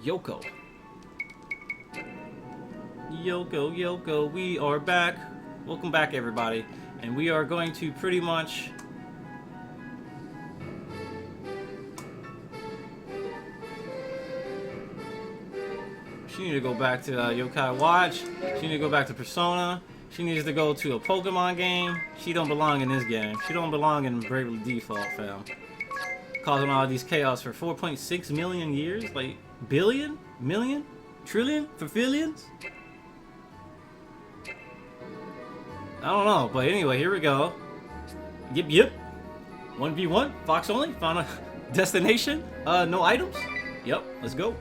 Yoko. Yoko, we are back. Welcome back, everybody. And we are going to pretty much... She needs to go back to Yokai Watch. She needs to go back to Persona. She needs to go to a Pokemon game. She don't belong in this game. She don't belong in Bravely Default, fam. Causing all these chaos for 4.6 million years? Like, billion? Million? Trillion? For billions? I don't know, but anyway, here we go. Yep. 1v1, Fox only, found a destination. No items? Yep, let's go.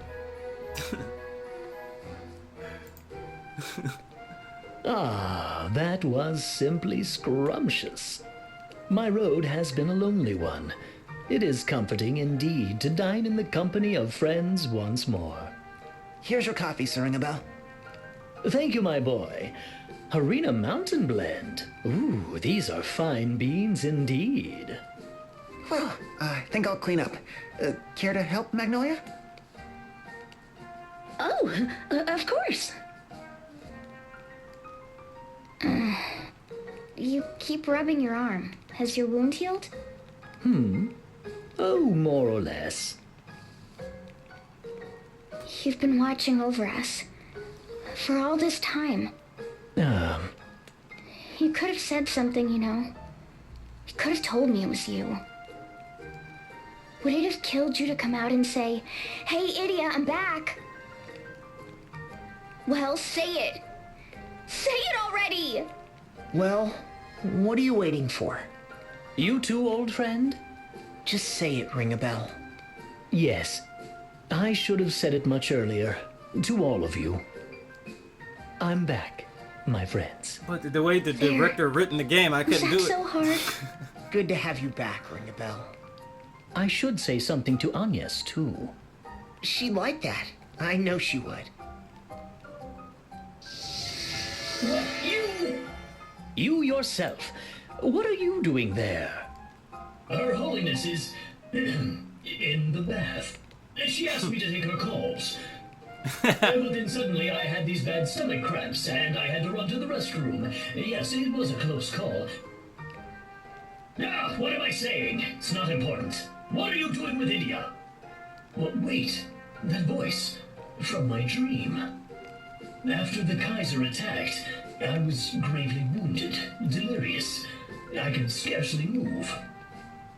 Ah, that was simply scrumptious. My road has been a lonely one. It is comforting indeed to dine in the company of friends once more. Here's your coffee, Sir Annabelle. Thank you, my boy. Harina Mountain Blend. Ooh, these are fine beans indeed. Well, I think I'll clean up. Care to help, Magnolia? Oh, of course. You keep rubbing your arm. Has your wound healed? Oh, more or less. You've been watching over us. For all this time. You could have said something, you know. You could have told me it was you. Would it have killed you to come out and say, "Hey, Idia, I'm back"? Well, say it. Say it already! Well, what are you waiting for? You too, old friend? Just say it, ring a bell. Yes. I should have said it much earlier. To all of you. I'm back, my friends. But the way the director written the game, I couldn't do Was it. that so hard? Good to have you back, ring a bell. I should say something to Agnes, too. She'd like that. I know she would. You yourself. What are you doing there? Her Holiness is in the bath. She asked me to take her calls. But then suddenly I had these bad stomach cramps and I had to run to the restroom. Yes, it was a close call. Ah, what am I saying? It's not important. What are you doing with India? Well, wait, that voice from my dream. After the Kaiser attacked, I was gravely wounded, delirious. I can scarcely move.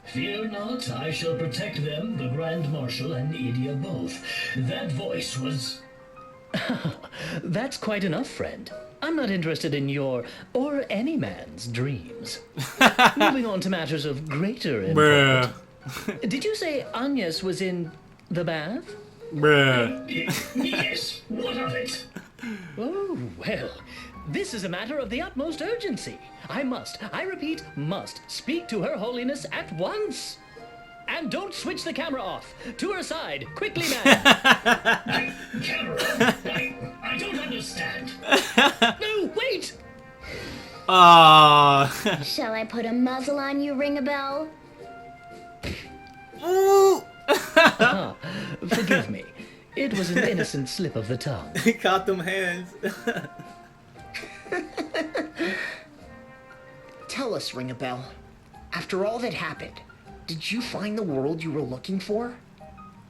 Fear not, I shall protect them, the Grand Marshal and Idia both. That voice was... That's quite enough, friend. I'm not interested in your, or any man's, dreams. Moving on to matters of greater importance. Did you say Agnes was in the bath? Yes, what of it? Oh, well, this is a matter of the utmost urgency. I repeat, must speak to Her Holiness at once. And don't switch the camera off. To her side, quickly, man. Camera? I don't understand. No, wait! Shall I put a muzzle on you, ring a bell? Ooh! Forgive me. It was an innocent slip of the tongue. He caught them hands. Tell us, ring a bell. After all that happened, did you find the world you were looking for?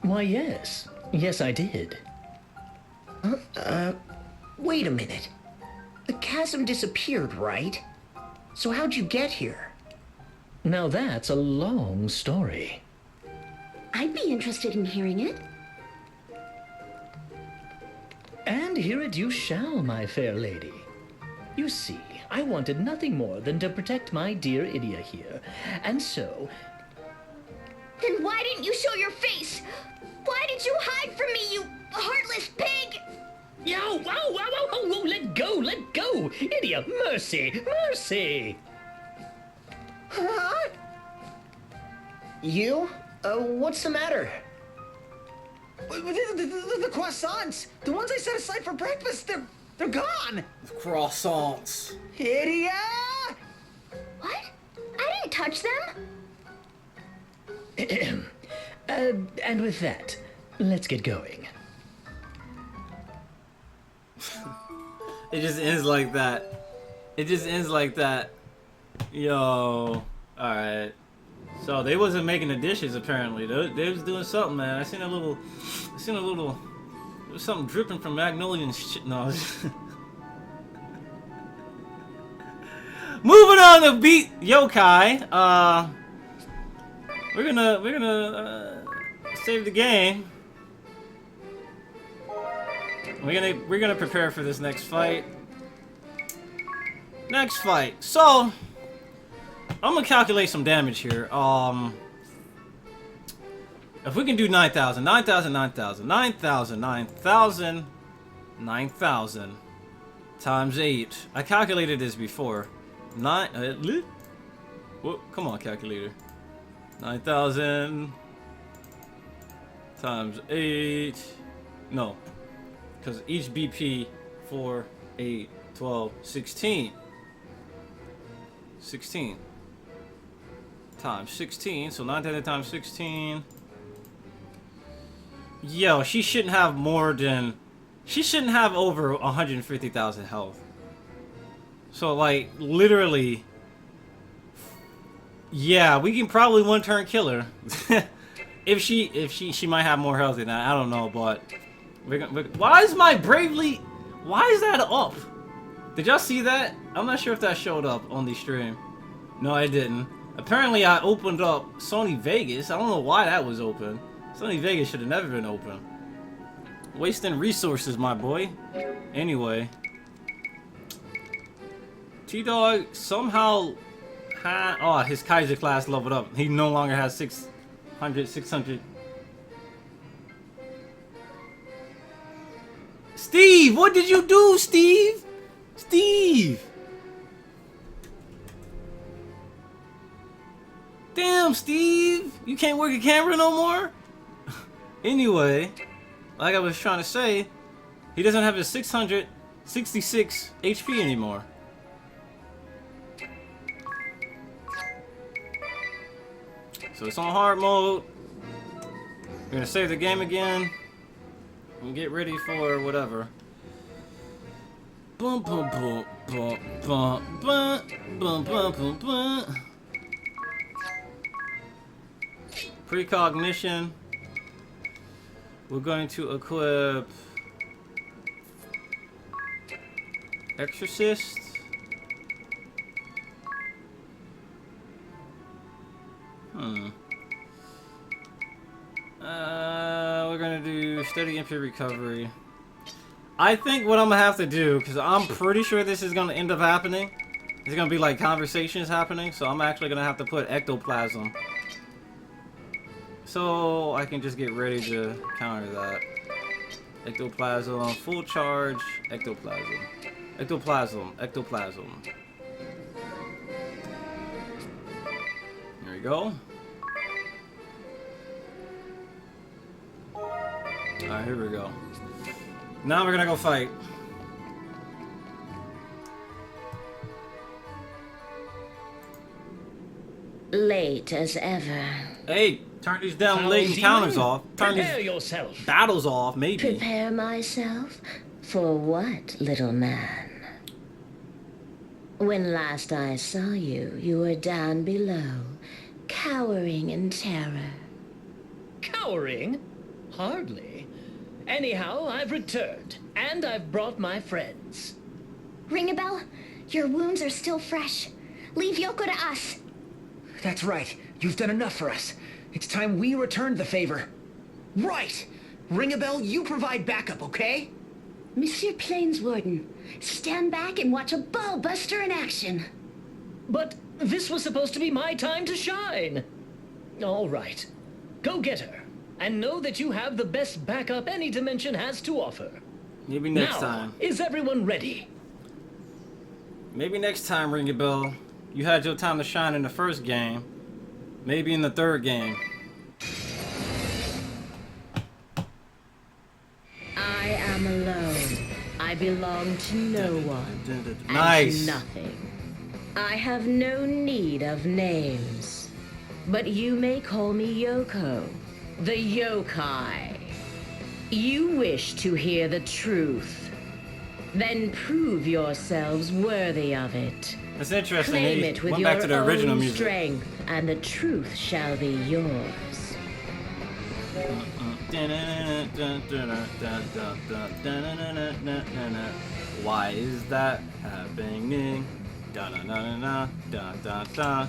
Why, yes. Yes, I did. Wait a minute. The chasm disappeared, right? So how'd you get here? Now that's a long story. I'd be interested in hearing it. And hear it you shall, my fair lady. You see, I wanted nothing more than to protect my dear Idia here, and so... Then why didn't you show your face? Why did you hide from me, you heartless pig? Yow, wow, wow, wow, wow, wow, let go! Idia, mercy, mercy! Huh? You? What's the matter? The croissants! The ones I set aside for breakfast, they're gone! Croissants. Idia! What? I didn't touch them. And with that, let's get going. It just ends like that. It just ends like that. Yo. Alright. So they wasn't making the dishes apparently. They was doing something, man. I seen a little there was something dripping from Magnolia and shit. No. Moving on to beat Yokai. We're gonna save the game. We're gonna prepare for this next fight. Next fight. So I'm gonna calculate some damage here. If we can do 9,000, 9,000, 9,000, 9,000, 9,000, 9,000 times 8. I calculated this before. Whoa, come on, calculator. 9,000 times 8. No, because each BP 4, 8, 12, 16. 16 times 16, so 9,000 times 16. Yo, she shouldn't have more than... She shouldn't have over 150,000 health. So, like, literally... Yeah, we can probably one-turn kill her. if she might have more health than that, I don't know, but... why is my Bravely... Why is that up? Did y'all see that? I'm not sure if that showed up on the stream. No, I didn't. Apparently, I opened up Sony Vegas. I don't know why that was open. Sony Vegas should have never been open. Wasting resources, my boy. Anyway. T-Dog somehow had... Oh, his Kaiser class leveled up. He no longer has 600. Steve, what did you do, Steve? Steve! Damn, Steve! You can't work a camera no more? Anyway, like I was trying to say, he doesn't have his 666 HP anymore. So it's on hard mode. We're gonna save the game again and get ready for whatever. Boom, boom, boom, boom, boom, boom, boom, boom, boom, boom. Precognition. We're going to equip Exorcist. We're gonna do steady MP recovery. I think what I'm gonna have to do, because I'm pretty sure this is gonna end up happening. It's gonna be like conversations happening, so I'm actually gonna have to put ectoplasm. So I can just get ready to counter that. Ectoplasm, full charge, ectoplasm. Ectoplasm, ectoplasm. There we go. Alright, here we go. Now we're gonna go fight. Late as ever. Hey, turn these down late encounters off. Turn Prepare these yourself. battles off, maybe. Prepare myself? For what, little man? When last I saw you, you were down below, cowering in terror. Cowering? Hardly. Anyhow, I've returned, and I've brought my friends. Ring a bell? Your wounds are still fresh. Leave Yoko to us. That's right. You've done enough for us. It's time we returned the favor. Right! Ring-a-bell, you provide backup, okay? Monsieur Plainswarden, stand back and watch a ball-buster in action. But this was supposed to be my time to shine. All right. Go get her. And know that you have the best backup any dimension has to offer. Maybe next Now, time. is everyone ready? Maybe next time, Ring a Bell. You had your time to shine in the first game. Maybe in the third game. I am alone. I belong to no one. Nice. And to nothing. I have no need of names. But you may call me Yoko, the Yokai. You wish to hear the truth. Then prove yourselves worthy of it. It's interesting. Claim He it with went your back to the original own music. strength, and the truth shall be yours. Why is that happening? Da da da da da da da.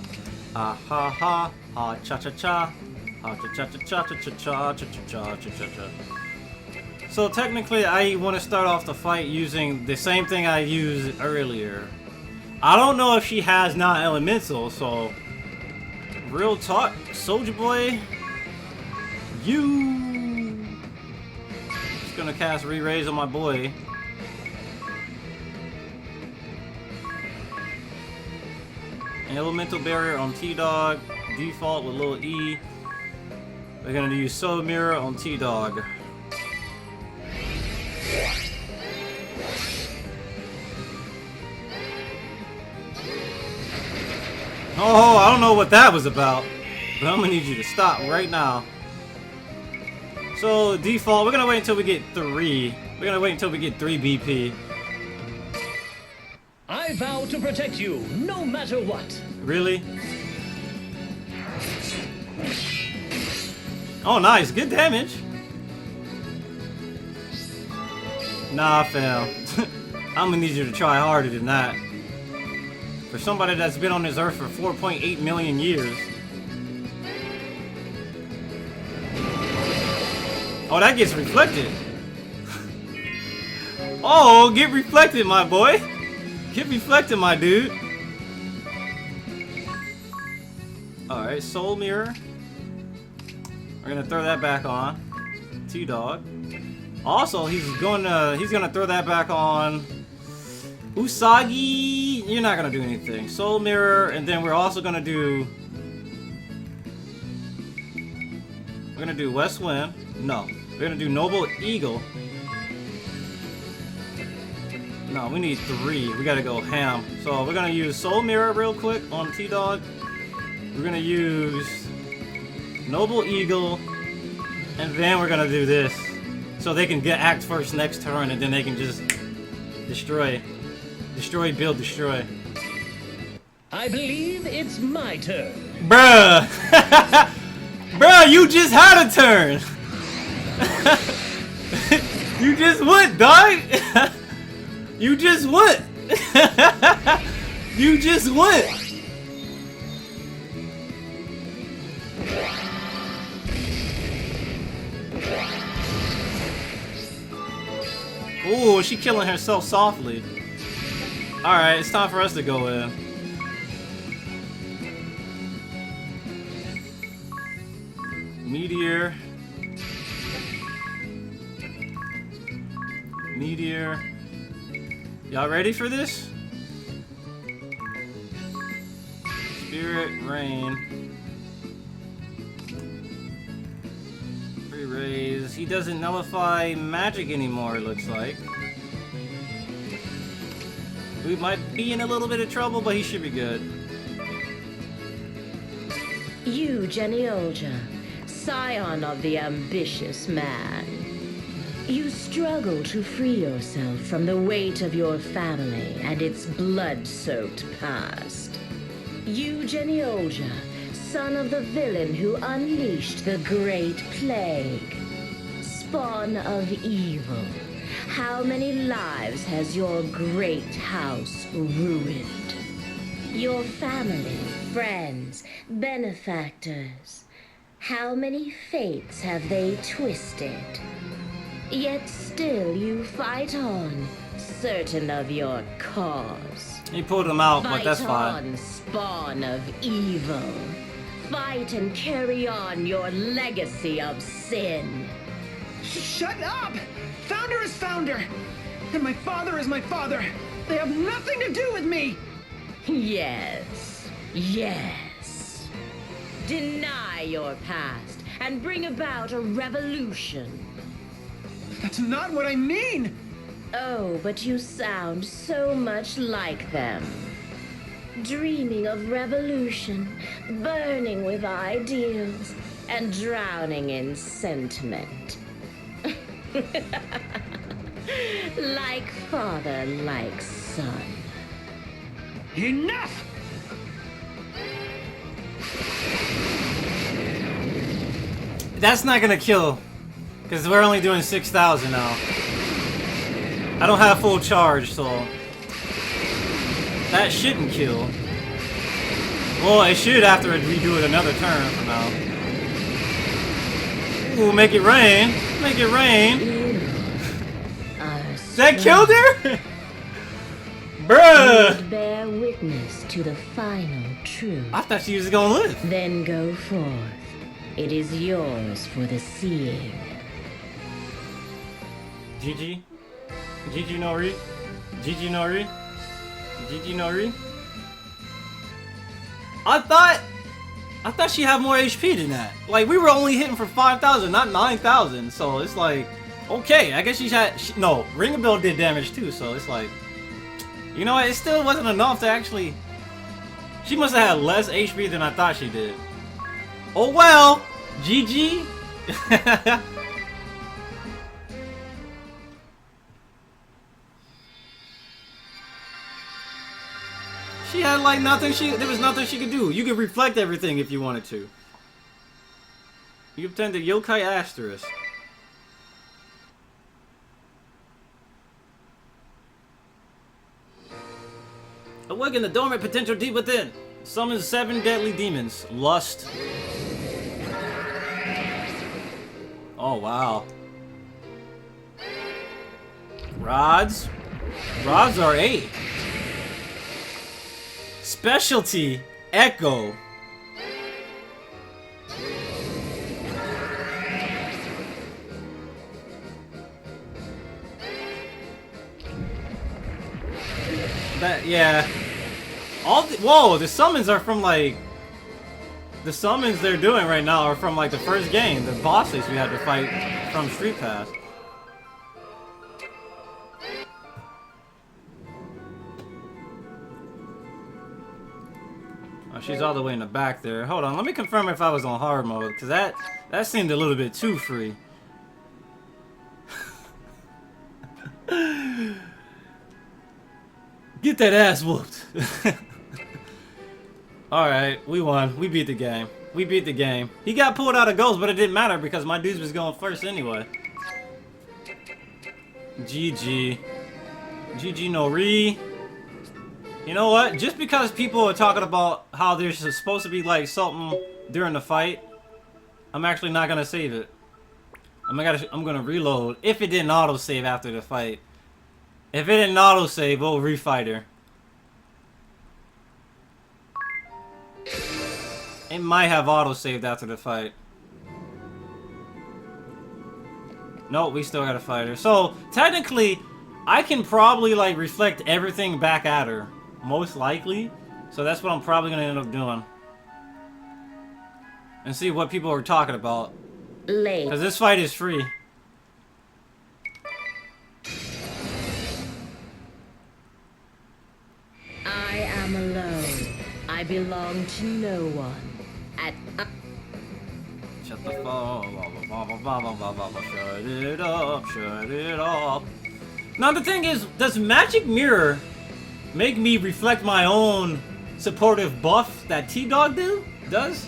Ah ha ha ha cha cha cha. Ha cha cha cha cha cha cha cha cha cha cha cha. So technically, I want to start off the fight using the same thing I used earlier. I don't know if she has non-elemental, so real talk, Soldier Boy. You just gonna cast re-raise on my boy. Elemental barrier on T-Dog, default with little E. We're gonna use Soul Mirror on T-Dog. Oh, I don't know what that was about, but I'm gonna need you to stop right now. So default, we're gonna wait until we get 3. We're gonna wait until we get 3 BP. I vow to protect you, no matter what. Really? Oh, nice. Good damage. Nah, fam. I'm gonna need you to try harder than that. For somebody that's been on this earth for 4.8 million years. Oh, that gets reflected. Oh, get reflected, my boy. Get reflected, my dude. Alright, Soul Mirror. We're gonna throw that back on. T-Dog. Also, he's gonna throw that back on Usagi. You're not gonna do anything. Soul Mirror, and then we're also gonna do West Wind. No. We're gonna do Noble Eagle. No, we need 3. We gotta go ham. So we're gonna use Soul Mirror real quick on T-Dog. We're gonna use Noble Eagle, and then we're gonna do this. So they can get act first next turn, and then they can just destroy. Destroy, build, destroy. I believe it's my turn. Bruh! Bruh, you just had a turn! You just went, dog! You just went! You just went! Ooh, she killing herself softly. Alright, it's time for us to go in. Meteor. Meteor. Y'all ready for this? Spirit, Rain. Re-raise. He doesn't nullify magic anymore, it looks like. We might be in a little bit of trouble, but he should be good. You, Genioja, scion of the ambitious man. You struggle to free yourself from the weight of your family and its blood-soaked past. You, Genioja, son of the villain who unleashed the Great Plague. Spawn of evil. How many lives has your great house ruined? Your family, friends, benefactors. How many fates have they twisted? Yet still you fight on, certain of your cause. He pulled him out, but that's fine. Fight on, spawn of evil. Fight and carry on your legacy of sin. Shut up! Founder is founder! And my father is my father! They have nothing to do with me! Yes, yes. Deny your past and bring about a revolution. That's not what I mean! Oh, but you sound so much like them. Dreaming of revolution, burning with ideals, and drowning in sentiment. Like father, like son. Enough! That's not gonna kill, because we're only doing 6,000 now. I don't have full charge, so that shouldn't kill. Well, it should after we do it another turn from now. Ooh, make it rain. Make it rain. That killed her? Bruh! Bear witness to the final truth. I thought she was gonna live. Then go forth. It is yours for the seeing. GG? GG Nori? GG Nori? GG Nori? I thought she had more HP than that. Like, we were only hitting for 5,000, not 9,000. So it's like, okay, I guess no, Ring a Bell did damage too, so it's like, you know what, it still wasn't enough to actually, she must have had less HP than I thought she did. Oh well, GG. She had like nothing, there was nothing she could do. You could reflect everything if you wanted to. You obtained the Yokai Asterisk. Awaken the dormant potential deep within. Summon 7 deadly demons. Lust. Oh, wow. Rods. Rods are 8. Specialty. Echo. That, yeah. Whoa, the summons are from like... The summons they're doing right now are from like the first game. The bosses we had to fight from Street Pass. Oh, she's all the way in the back there. Hold on, let me confirm if I was on hard mode, because that seemed a little bit too free. Get that ass whooped. Alright, we won. We beat the game. We beat the game. He got pulled out of ghost, but it didn't matter because my dudes was going first anyway. GG. GG no re. You know what? Just because people are talking about how there's supposed to be like something during the fight, I'm actually not gonna save it. I'm gonna reload if it didn't auto save after the fight. If it didn't auto save, we'll refight her. It might have auto saved after the fight. No, we still gotta fight her. So technically, I can probably like reflect everything back at her. Most likely. So that's what I'm probably gonna end up doing. And see what people are talking about. Because this fight is free. I am alone. I belong to no one. Shut the fuck. Shut it up. Shut it up. Now the thing is, does Magic Mirror make me reflect my own supportive buff that T-Dog does?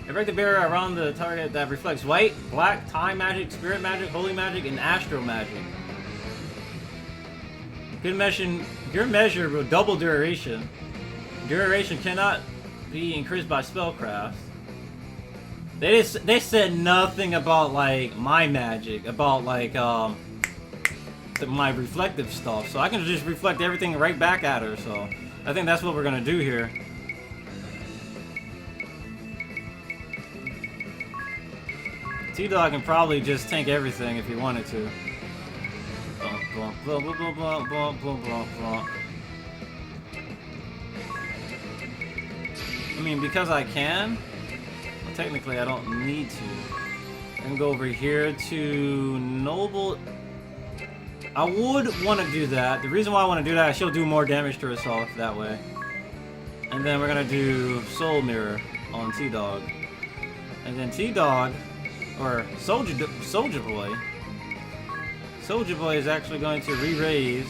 Erect the barrier around the target that reflects white, black, time magic, spirit magic, holy magic, and astral magic. Good measure will double duration. Duration cannot be increased by spellcraft. They said nothing about like my magic, about like my reflective stuff. So I can just reflect everything right back at her. So I think that's what we're gonna do here. T-Dog can probably just tank everything if he wanted to. I mean, because I can, well, technically I don't need to. I can go over here to Noble. I would want to do that. The reason why I want to do that is she'll do more damage to herself that way. And then we're going to do Soul Mirror on T-Dog. And then T-Dog, or Soldier Boy. Soldier Boy is actually going to re-raise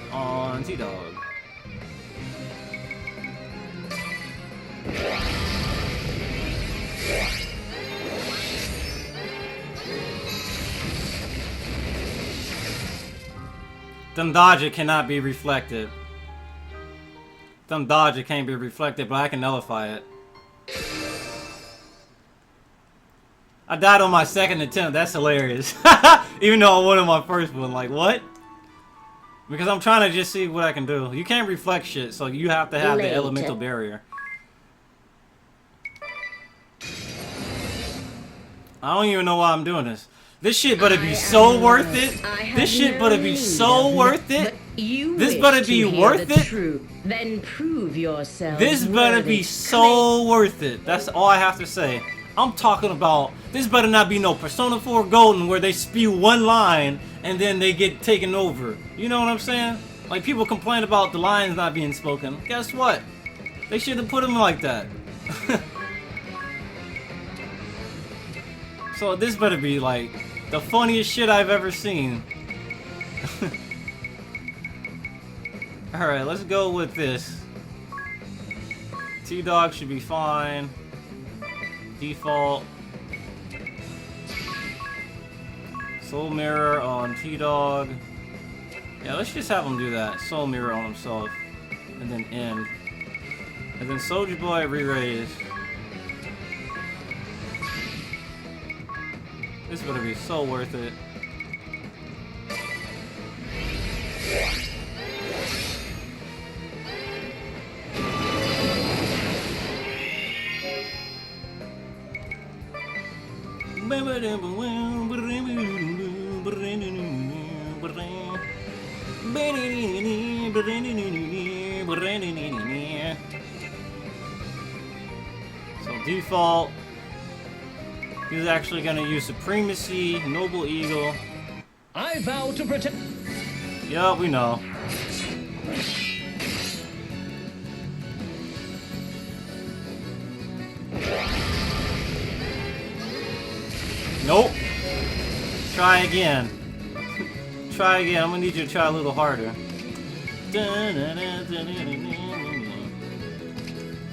on T-Dog. Them dodger cannot be reflected. Them dodger can't be reflected, but I can nullify it. I died on my second attempt. That's hilarious. Even though I won on my first one. Like, what? Because I'm trying to just see what I can do. You can't reflect shit, so you have to have the elemental barrier. I don't even know why I'm doing this. This shit better be so worth it. This shit better be so worth it. This better be worth it. Then prove yourself. This better be so worth it. That's all I have to say. I'm talking about, this better not be no Persona 4 Golden where they spew one line and then they get taken over. You know what I'm saying? Like, people complain about the lines not being spoken. Guess what? They shouldn't put them like that. So this better be like the funniest shit I've ever seen. Alright, let's go with this. T-Dog should be fine. Default. Soul Mirror on T-Dog. Yeah, let's just have him do that. Soul Mirror on himself. And then end. And then Soldier Boy re-raise. This better be so worth it. So default. He's actually gonna use Supremacy, Noble Eagle. I vow to protect. Yeah, we know. Nope. Try again. Try again. I'm gonna need you to try a little harder.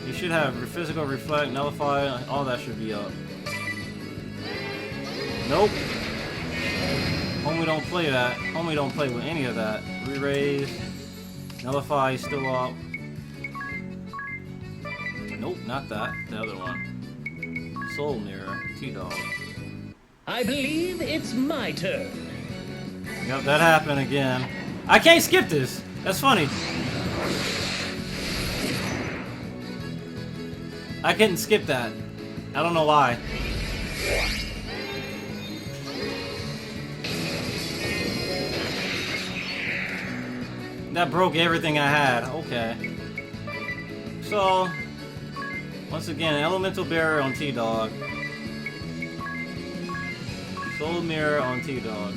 You should have physical, reflect, nullify, all that should be up. Nope. Homie don't play that. Homie don't play with any of that. Re-raise. Nullify, still up. Nope, not that. The other one. Soul Mirror. T-Dog. I believe it's my turn. Yep, that happened again. I can't skip this. That's funny. I couldn't skip that. I don't know why. That broke everything I had. Okay. So, once again, Elemental Barrier on T-Dog. Soul Mirror on T-Dog.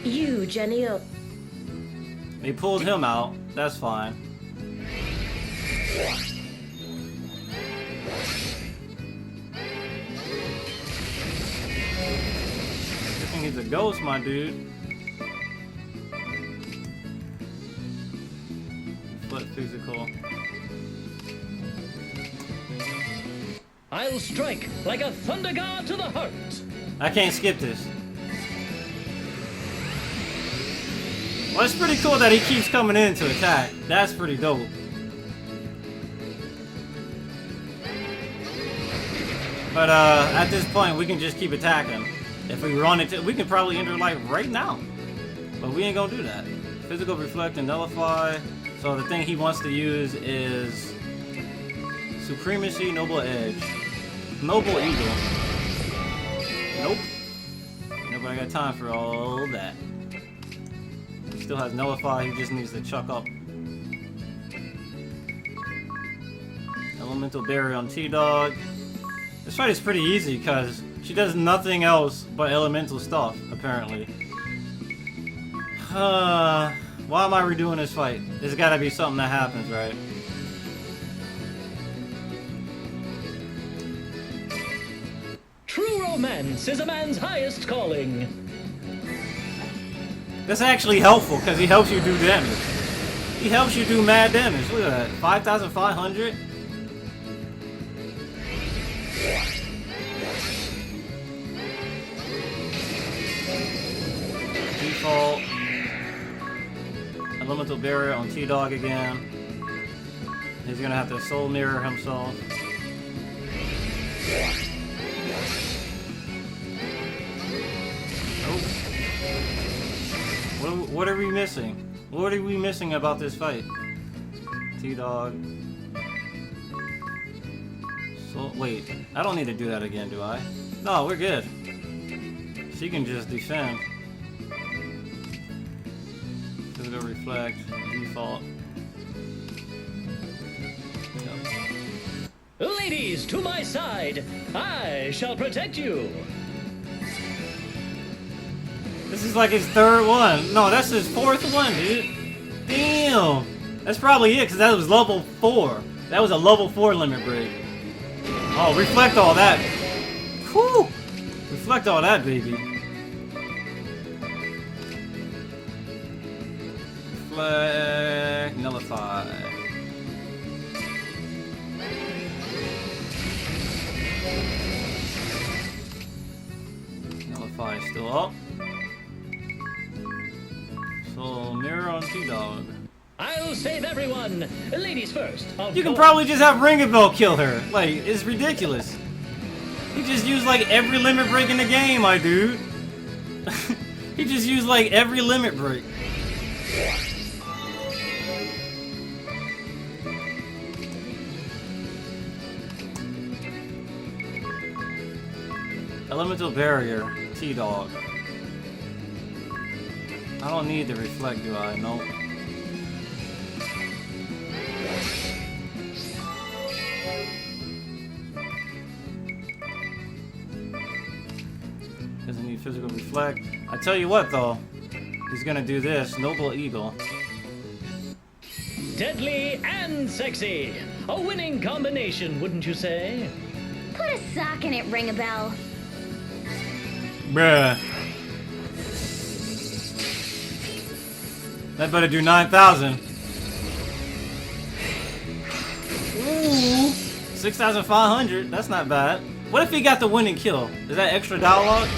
You, Jenny. They pulled him out. That's fine. I think he's a ghost, my dude. Flip physical. I'll strike like a thunder god to the heart. I can't skip this. Well, it's pretty cool that he keeps coming in to attack. That's pretty dope. But at this point, we can just keep attacking. If we run into, we can probably enter life right now. But we ain't gonna do that. Physical, reflect, and nullify. So the thing he wants to use is Supremacy, Noble Edge. Noble Eagle. Nope. Nobody got time for all that. He still has Nullify, he just needs to chuck up. Elemental Barrier on T-Dog. This fight is pretty easy because she does nothing else but elemental stuff, apparently. Why am I redoing this fight? There's gotta be something that happens, right? True romance romance is a man's highest calling. That's actually helpful because he helps you do damage. He helps you do mad damage. Look at that. 5,500? Default. Elemental barrier on T-Dog again. He's gonna have to soul mirror himself. Oh. What are we missing? What are we missing about this fight? T-Dog. So wait, I don't need to do that again, do I? No, we're good. She can just defend. Physical reflect, default. Ladies, to my side! I shall protect you! This is like his third one. No, that's his fourth one, dude. Damn! That's probably it, because that was level 4. That was a level 4 limit break. Oh, reflect all that. Whew! Reflect all that, baby. Reflect, nullify. Nullify is still up. So, mirror on T-Dog. I'll save everyone! Ladies first, of You can course. probably just have Ringabel kill her. Like, it's ridiculous. He just used like every limit break in the game, my dude. He just used like every limit break. Elemental barrier, T-Dog. I don't need to reflect, do I? Nope. Doesn't need physical reflect. I tell you what, though. He's gonna do this. Noble Eagle. Deadly and sexy! A winning combination, wouldn't you say? Put a sock in it, ring a bell. Bruh. That better do 9,000. Ooh. 6,500. That's not bad. What if he got the winning kill? Is that extra dialogue?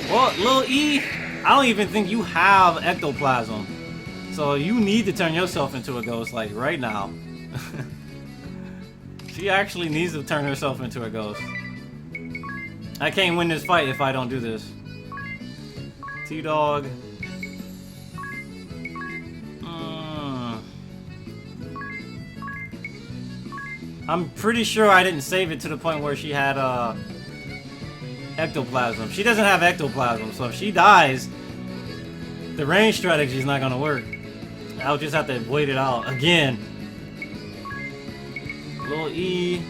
Well, Lil E, I don't even think you have ectoplasm. So you need to turn yourself into a ghost, like, right now. She actually needs to turn herself into a ghost. I can't win this fight if I don't do this. T-Dog. I'm pretty sure I didn't save it to the point where she had ectoplasm. She doesn't have ectoplasm, so if she dies, the range strategy is not gonna work. I'll just have to wait it out again. Lil E.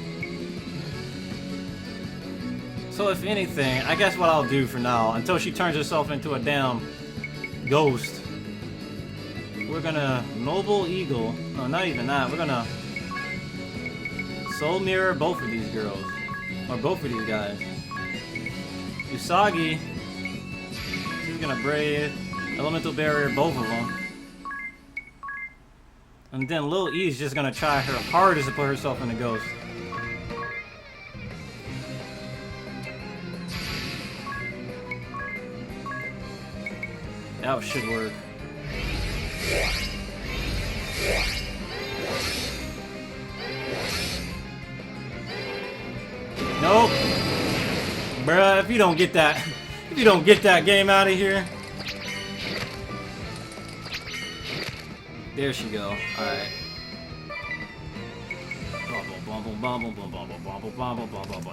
So if anything, I guess what I'll do for now, until she turns herself into a damn ghost, we're gonna Noble Eagle. No, not even that. We're gonna Soul Mirror both of these girls. Or both of these guys. Usagi. She's gonna Brave. Elemental Barrier both of them. And then Lil E is just gonna try her hardest to put herself in a ghost. That should work. Nope. Bruh, if you don't get that game out of here. There she go. Alright.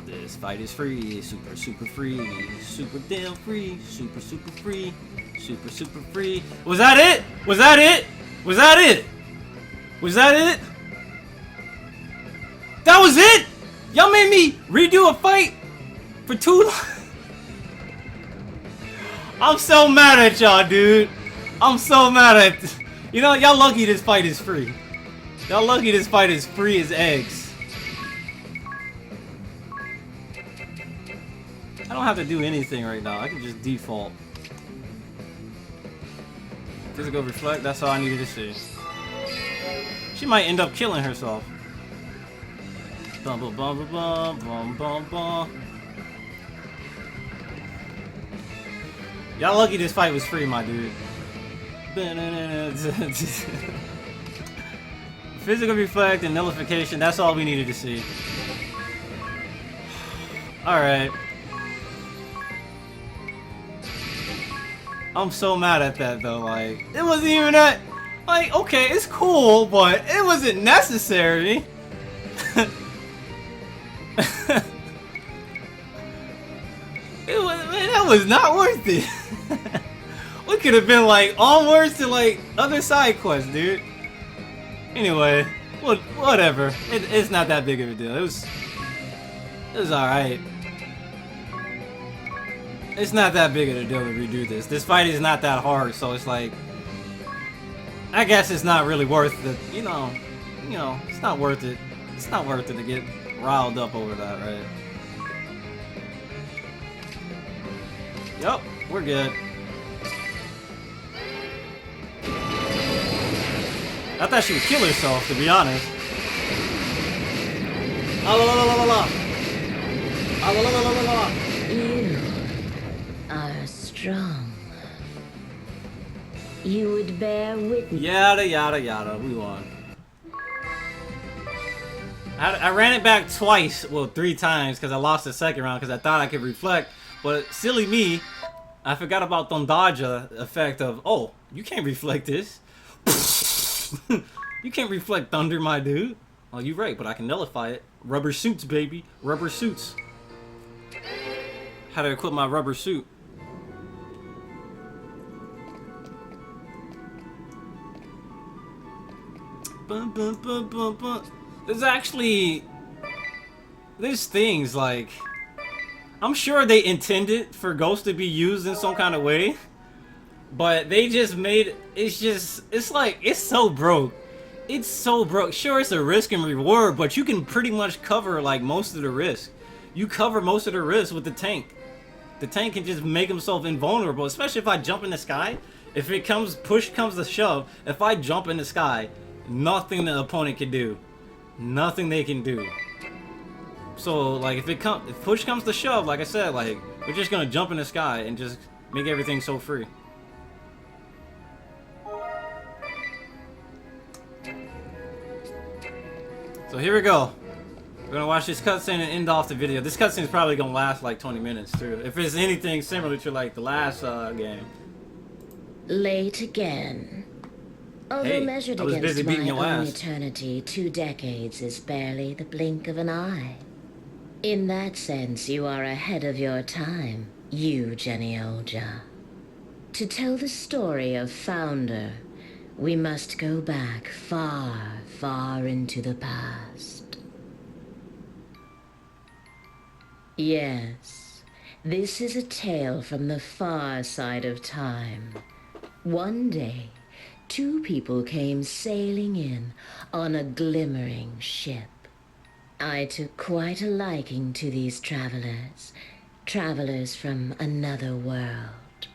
This fight is free. Super free. Super damn free. Super free. Super free. Was that it? Was that it? Was that it? Was that it? That was it? Y'all made me redo a fight for too long. I'm so mad at y'all, dude. I'm so mad at... You know, y'all lucky this fight is free. Y'all lucky this fight is free as eggs. I don't have to do anything right now. I can just default. Physical reflect, that's all I needed to see. She might end up killing herself. Bum bum bum bum bum bum bum. Y'all lucky this fight was free, my dude. Physical reflect and nullification, that's all we needed to see. Alright. I'm so mad at that though, like, it wasn't even that, like, okay, it's cool, but it wasn't necessary. That was not worth it. We could have been like onwards to like other side quests, dude. Anyway, whatever. It's not that big of a deal. It was alright. It's not that big of a deal to redo this. This fight is not that hard, so it's like, I guess it's not really worth it. You know, it's not worth it. It's not worth it to get riled up over that, right? Yup, we're good. I thought she would kill herself, to be honest. Ah, la la la la la la. Ah, la la la la la la. You are strong. You would bear witness. Yada yada yada. We won. I ran it back twice, well 3 times, because I lost the second round because I thought I could reflect. But silly me, I forgot about Dondaja effect of, oh, you can't reflect this. You can't reflect thunder, my dude. Oh, you're right, but I can nullify it. Rubber suits, baby. Rubber suits. How to equip my rubber suit. Bum, bum, bum, bum, bum. There's things like, I'm sure they intended for ghosts to be used in some kind of way, but they just made, it's like, it's so broke. It's so broke. Sure, it's a risk and reward, but you can pretty much cover like most of the risk. You cover most of the risk with the tank. The tank can just make himself invulnerable, especially if I jump in the sky. If it comes, push comes to shove, if I jump in the sky, nothing the opponent can do. Nothing they can do. So like if push comes to shove, like I said, like we're just gonna jump in the sky and just make everything so free. So here we go. We're gonna watch this cutscene and end off the video. This cutscene is probably gonna last like 20 minutes too. If it's anything similar to like the last game. Late again. Although Hey, measured I was busy against beating my your own ass. eternity, 2 decades is barely the blink of an eye. In that sense, you are ahead of your time, you Genealja. To tell the story of Founder, we must go back far, far into the past. Yes, this is a tale from the far side of time. One day, 2 people came sailing in on a glimmering ship. I took quite a liking to these travelers from another world.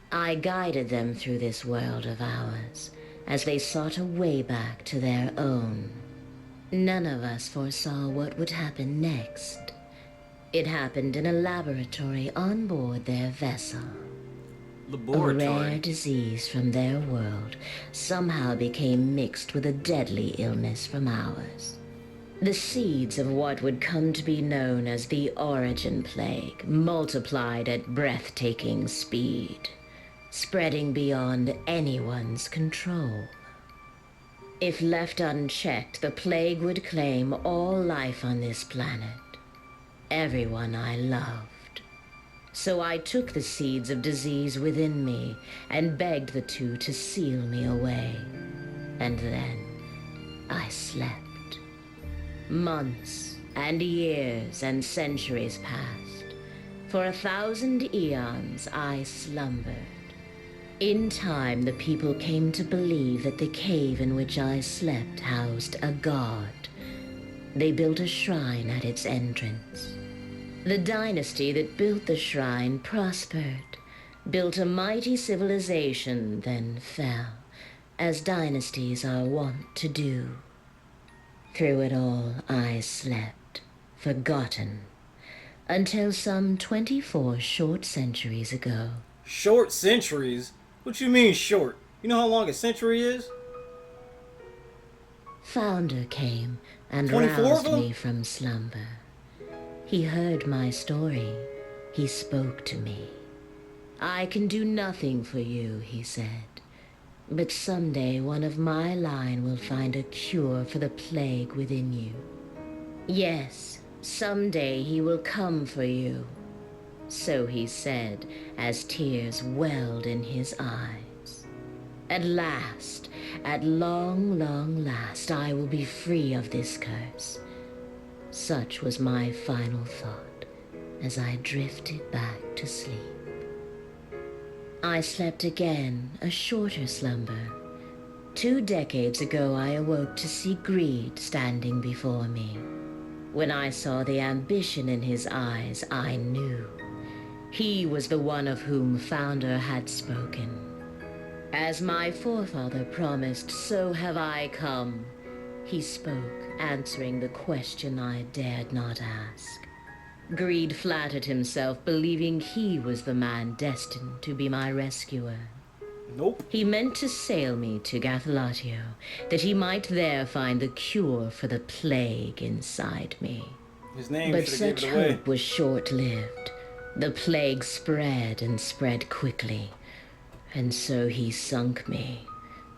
I guided them through this world of ours as they sought a way back to their own. None of us foresaw what would happen next. It happened in a laboratory on board their vessel. A rare disease from their world somehow became mixed with a deadly illness from ours. The seeds of what would come to be known as the Origin Plague multiplied at breathtaking speed, spreading beyond anyone's control. If left unchecked, the plague would claim all life on this planet, everyone I loved. So I took the seeds of disease within me and begged the 2 to seal me away. And then I slept. Months and years and centuries passed. For 1,000 eons I slumbered. In time, the people came to believe that the cave in which I slept housed a god. They built a shrine at its entrance. The dynasty that built the shrine prospered, built a mighty civilization, then fell, as dynasties are wont to do. Through it all, I slept, forgotten, until some 24 short centuries ago. Short centuries? What you mean short? You know how long a century is? Founder came and 24 of roused them? me from slumber. He heard my story. He spoke to me. I can do nothing for you, he said. But someday one of my line will find a cure for the plague within you. Yes, someday he will come for you. So he said, as tears welled in his eyes. At last, at long, long last, I will be free of this curse. Such was my final thought as I drifted back to sleep. I slept again, a shorter slumber. 2 decades ago, I awoke to see greed standing before me. When I saw the ambition in his eyes, I knew. He was the one of whom Founder had spoken. As my forefather promised, so have I come. He spoke, answering the question I dared not ask. Greed flattered himself, believing he was the man destined to be my rescuer. Nope. He meant to sail me to Gathalatio, that he might there find the cure for the plague inside me. His name But should have such gave it away. hope was short-lived. The plague spread and spread quickly. And so he sunk me,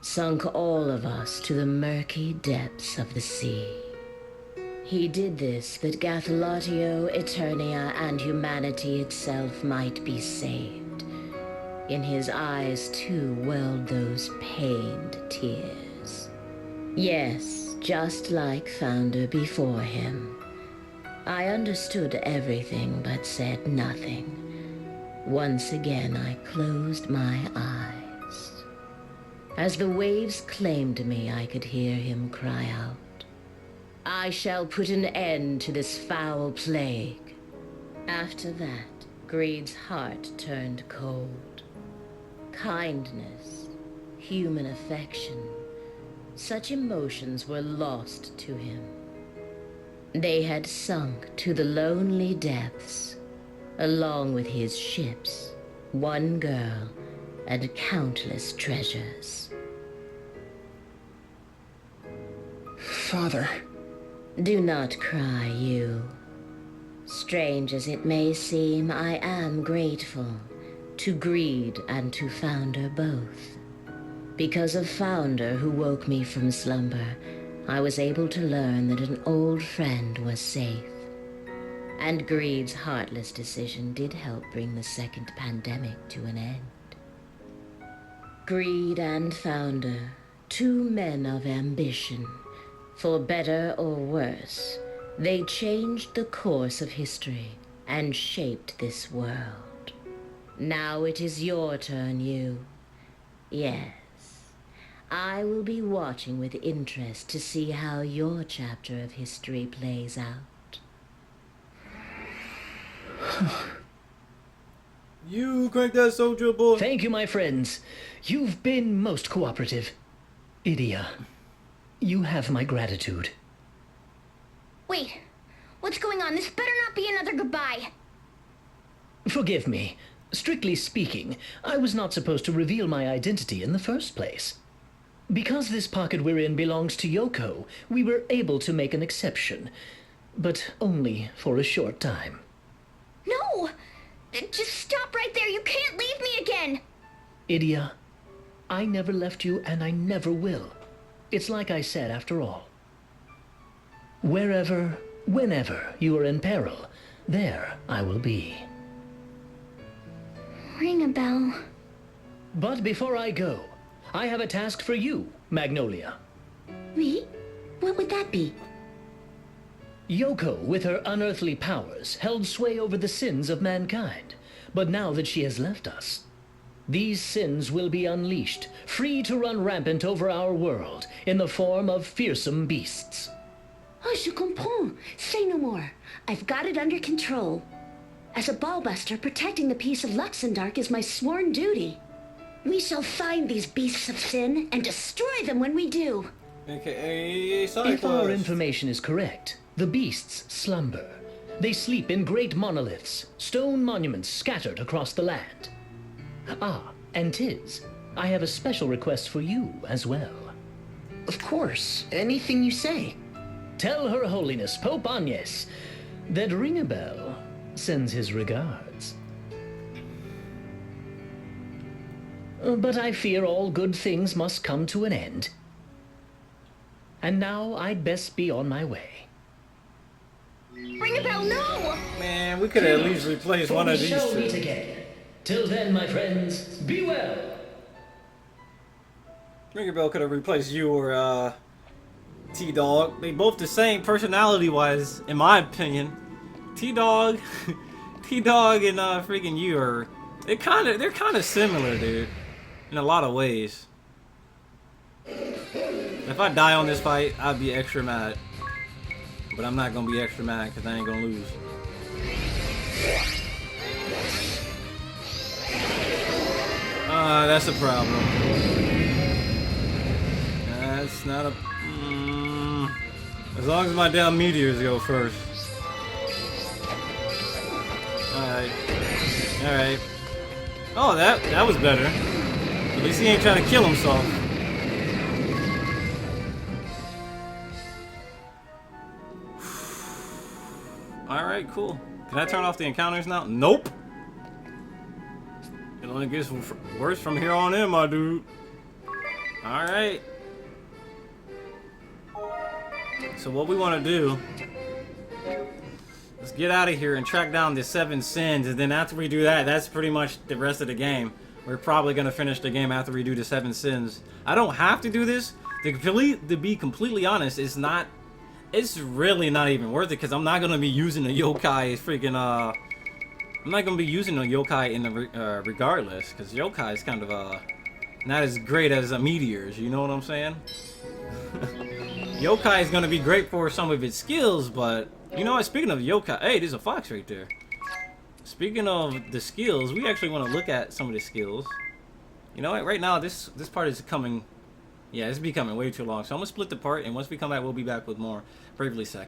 sunk all of us to the murky depths of the sea. He did this that Gathalatio, Eternia, and humanity itself might be saved. In his eyes, too, welled those pained tears. Yes, just like Founder before him. I understood everything but said nothing. Once again, I closed my eyes. As the waves claimed me, I could hear him cry out, I shall put an end to this foul plague. After that, Greed's heart turned cold. Kindness, human affection, such emotions were lost to him. They had sunk to the lonely depths, along with his ships, one girl, and countless treasures. Father. Do not cry, you. Strange as it may seem, I am grateful to Greed and to Founder both. Because of Founder, who woke me from slumber, I was able to learn that an old friend was safe. And Greed's heartless decision did help bring the second pandemic to an end. Greed and Founder, 2 men of ambition. For better or worse, they changed the course of history and shaped this world. Now it is your turn, you. Yes, I will be watching with interest to see how your chapter of history plays out. You crank that soldier, boy. Thank you, my friends. You've been most cooperative. Idia, you have my gratitude. Wait, what's going on? This better not be another goodbye. Forgive me. Strictly speaking, I was not supposed to reveal my identity in the first place. Because this pocket we're in belongs to Yoko, we were able to make an exception. But only for a short time. No! Just stop right there. You can't leave me again. Idia, I never left you and I never will. It's like I said after all. Wherever, whenever you are in peril, there I will be. Ring a bell. But before I go, I have a task for you, Magnolia. Me? What would that be? Yoko, with her unearthly powers, held sway over the sins of mankind. But now that she has left us, these sins will be unleashed, free to run rampant over our world, in the form of fearsome beasts. Oh, je comprends. Say no more. I've got it under control. As a ballbuster, protecting the peace of Luxembourg is my sworn duty. We shall find these beasts of sin and destroy them when we do. AKA If our information is correct, the beasts slumber. They sleep in great monoliths, stone monuments scattered across the land. Ah, and Tiz, I have a special request for you as well. Of course, anything you say. Tell Her Holiness Pope Agnes that Ringabel sends his regards. But I fear all good things must come to an end. And now I'd best be on my way. Ring a bell, no! Man, we could at least replace one of these We shall meet two. again. Till then, my friends, be well. Ringerbell could have replaced you or T-Dog. They both the same personality-wise, in my opinion. T-Dog, T-Dog and freaking you are they're kind of similar, dude, in a lot of ways. If I die on this fight, I'd be extra mad. But I'm not gonna be extra mad because I ain't gonna lose. That's a problem. That's not a... As long as my damn meteors go first. Alright. Alright. Oh, that was better. At least he ain't trying to kill himself. Alright, cool. Can I turn off the encounters now? Nope. It only gets worse from here on in, my dude. Alright. So what we want to do, let's get out of here and track down the 7 sins, and then after we do that, that's pretty much the rest of the game. We're probably going to finish the game after we do the 7 sins. I don't have to do this. To be completely honest, it's really not even worth it, because I'm not going to be using the yokai freaking, I'm not going to be using the yokai in the, regardless, because yokai is kind of, not as great as meteors, you know what I'm saying? Yokai is going to be great for some of its skills, but, you know what, speaking of yokai, hey, there's a fox right there. Speaking of the skills, we actually want to look at some of the skills. You know what, right now, this part is coming, yeah, it's becoming way too long, so I'm going to split the part, and once we come back, we'll be back with more Bravely Second.